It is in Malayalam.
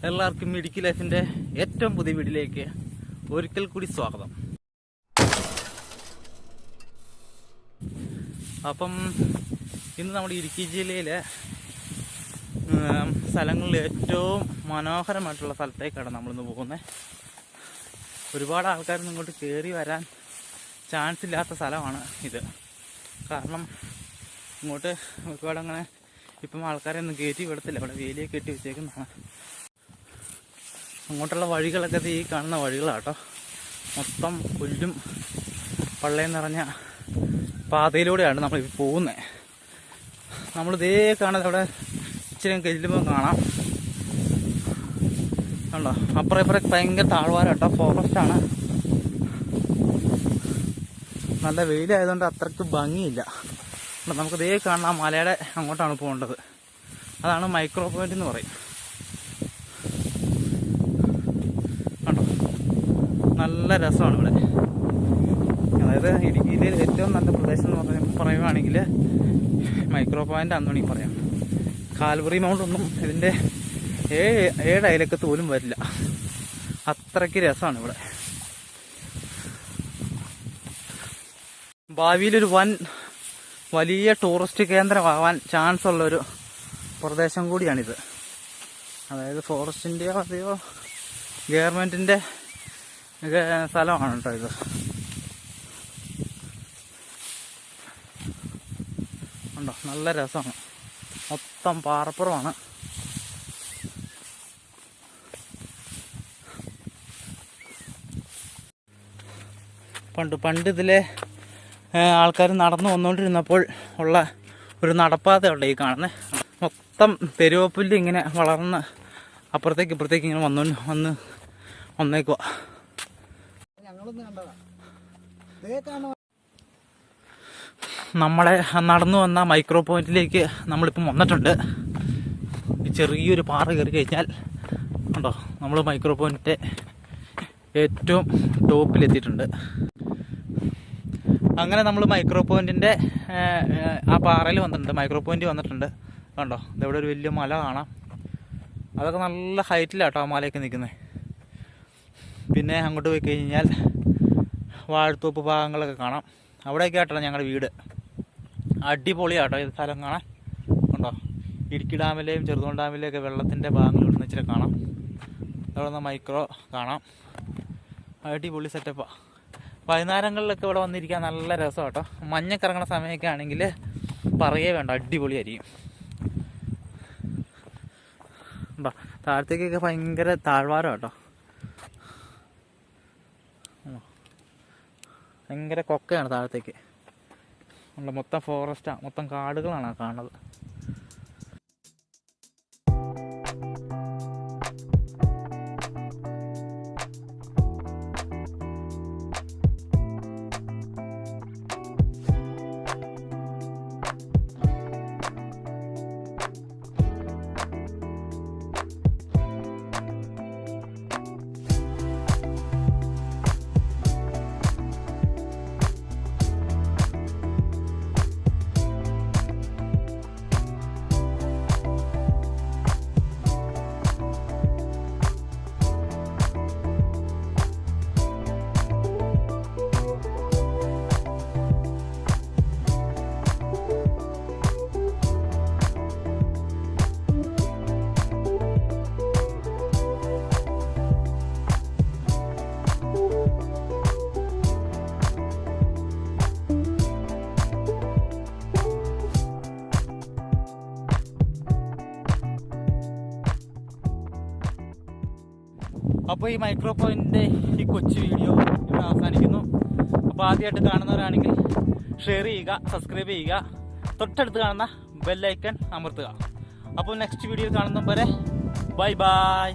എല്ലാവർക്കും ഇടുക്കി ലൈഫിൻ്റെ ഏറ്റവും പുതിയ വീഡിയോയിലേക്ക് ഒരിക്കൽ കൂടി സ്വാഗതം. അപ്പം ഇന്ന് നമ്മുടെ ഇടുക്കി ജില്ലയിലെ സ്ഥലങ്ങളിൽ ഏറ്റവും മനോഹരമായിട്ടുള്ള സ്ഥലത്തേക്കാണ് നമ്മളിന്ന് പോകുന്നത്. ഒരുപാട് ആൾക്കാരൊന്നും ഇങ്ങോട്ട് കയറി വരാൻ ചാൻസ് ഇല്ലാത്ത സ്ഥലമാണ് ഇത്. കാരണം ഇങ്ങോട്ട് ഒരുപാട് അങ്ങനെ ഇപ്പം ആൾക്കാരെ ഒന്നും കയറ്റി വിടത്തില്ല. ഇവിടെ വേലിയെ കെട്ടി വെച്ചേക്കുന്നതാണ്. അങ്ങോട്ടുള്ള വഴികളൊക്കെ ഈ കാണുന്ന വഴികളാട്ടോ. മൊത്തം പുല്ലും പള്ളയും നിറഞ്ഞ പാതയിലൂടെയാണ് നമ്മൾ പോകുന്നത്. നമ്മളിതേ കാണുന്നത് അവിടെ ഇച്ചിരി ചെല്ലുമ്പോൾ കാണാം. കണ്ടോ, അപ്പുറം ഇപ്പുറം ഭയങ്കര താഴ്വാരാട്ടോ, ഫോറസ്റ്റാണ്. നല്ല വെയിലായതുകൊണ്ട് അത്രയ്ക്ക് ഭംഗിയില്ല. നമുക്കിതേ കാണാം, ആ മലയുടെ അങ്ങോട്ടാണ് പോകേണ്ടത്. അതാണ് മൈക്രോ പോയിന്റ് എന്ന് പറയും. കണ്ടോ, നല്ല രസമാണ് ഇവിടെ. അതായത് ഇടുക്കിയിലെ ഏറ്റവും നല്ല പ്രദേശം എന്ന് പറയുകയാണെങ്കിൽ മൈക്രോ പോയിന്റ് ആണെന്ന് വേണമെങ്കിൽ പറയാം. കാൽവറി മൗണ്ട് ഒന്നും ഇതിൻ്റെ 7 അയലക്കത്ത് പോലും വരില്ല. അത്രയ്ക്ക് രസമാണ് ഇവിടെ. ഭാവിയിലൊരു വലിയ ടൂറിസ്റ്റ് കേന്ദ്രമാവാൻ ചാൻസ് ഉള്ളൊരു പ്രദേശം കൂടിയാണിത്. അതായത് ഫോറസ്റ്റിൻ്റെയോ അതെയോ ഗവൺമെൻറ്റിൻ്റെ സ്ഥലമാണ് കേട്ടോ ഇത്. ഉണ്ടോ, നല്ല രസമാണ്. മൊത്തം പാറപ്പുറമാണ്. പണ്ട് ഇതിലെ ആൾക്കാർ നടന്നു വന്നുകൊണ്ടിരുന്നപ്പോൾ ഉള്ള ഒരു നടപ്പാതയുണ്ട് ഈ കാണുന്നത്. മൊത്തം തെരുവപ്പുല്ല് ഇങ്ങനെ വളർന്ന് അപ്പുറത്തേക്ക് ഇപ്പുറത്തേക്ക് ഇങ്ങനെ വന്നേക്കുക. നമ്മളെ നടന്നു വന്ന മൈക്രോ പോയിന്റിലേക്ക് നമ്മളിപ്പം വന്നിട്ടുണ്ട്. ചെറിയൊരു പാറ കയറി കഴിഞ്ഞാൽ ഉണ്ടോ, നമ്മൾ മൈക്രോ പോയിന്റിൻ്റെ ഏറ്റവും ടോപ്പിലെത്തിയിട്ടുണ്ട്. അങ്ങനെ നമ്മൾ മൈക്രോ പോയിന്റിൻ്റെ ആ പാറയിൽ വന്നിട്ടുണ്ട്. മൈക്രോ പോയിന്റ് വന്നിട്ടുണ്ട്. കണ്ടോ, ഇതെവിടെ ഒരു വലിയ മല കാണാം. അതൊക്കെ നല്ല ഹൈറ്റിലാട്ടോ ആ മലയൊക്കെ നിൽക്കുന്നത്. പിന്നെ അങ്ങോട്ട് പോയി കഴിഞ്ഞാൽ വാഴത്തോപ്പ് ഭാഗങ്ങളൊക്കെ കാണാം. അവിടെയൊക്കെ ആയിട്ടാണ് ഞങ്ങളുടെ വീട്. അടിപൊളിയാട്ടോ ഇത് സ്ഥലം കാണാൻ. കണ്ടോ, ഇടുക്കി ഡാമിലെയും ചെറുതോൺ ഡാമിലെയൊക്കെ വെള്ളത്തിൻ്റെ ഭാഗങ്ങൾ ഇവിടുന്ന് ഇച്ചിരി കാണാം. അവിടെ നിന്ന് മൈക്രോ കാണാം. അടിപൊളി സെറ്റപ്പാണ്. വൈകുന്നേരങ്ങളിലൊക്കെ ഇവിടെ വന്നിരിക്കാൻ നല്ല രസം കേട്ടോ. മഞ്ഞൊക്കെ ഇറങ്ങുന്ന സമയമൊക്കെ ആണെങ്കിൽ പറയേ വേണ്ട, അടിപൊളിയായിരിക്കും. ഉണ്ടോ, താഴത്തേക്കൊക്കെ ഭയങ്കര താഴ്വാരം കേട്ടോ. ഭയങ്കര കൊക്കയാണ് താഴത്തേക്ക്. മൊത്തം ഫോറസ്റ്റാണ്, മൊത്തം കാടുകളാണ് കാണുന്നത്. അപ്പോൾ ഈ മൈക്രോ പോയിന്റിൻ്റെ ഈ കൊച്ചു വീഡിയോ ഇവിടെ അവസാനിക്കുന്നു. അപ്പോൾ ആദ്യമായിട്ട് കാണുന്നവരാണെങ്കിൽ ഷെയർ ചെയ്യുക, സബ്സ്ക്രൈബ് ചെയ്യുക, തൊട്ടടുത്ത് കാണുന്ന ബെല്ലൈക്കൺ അമർത്തുക. അപ്പോൾ നെക്സ്റ്റ് വീഡിയോ കാണുന്നവരെ ബൈ ബൈ.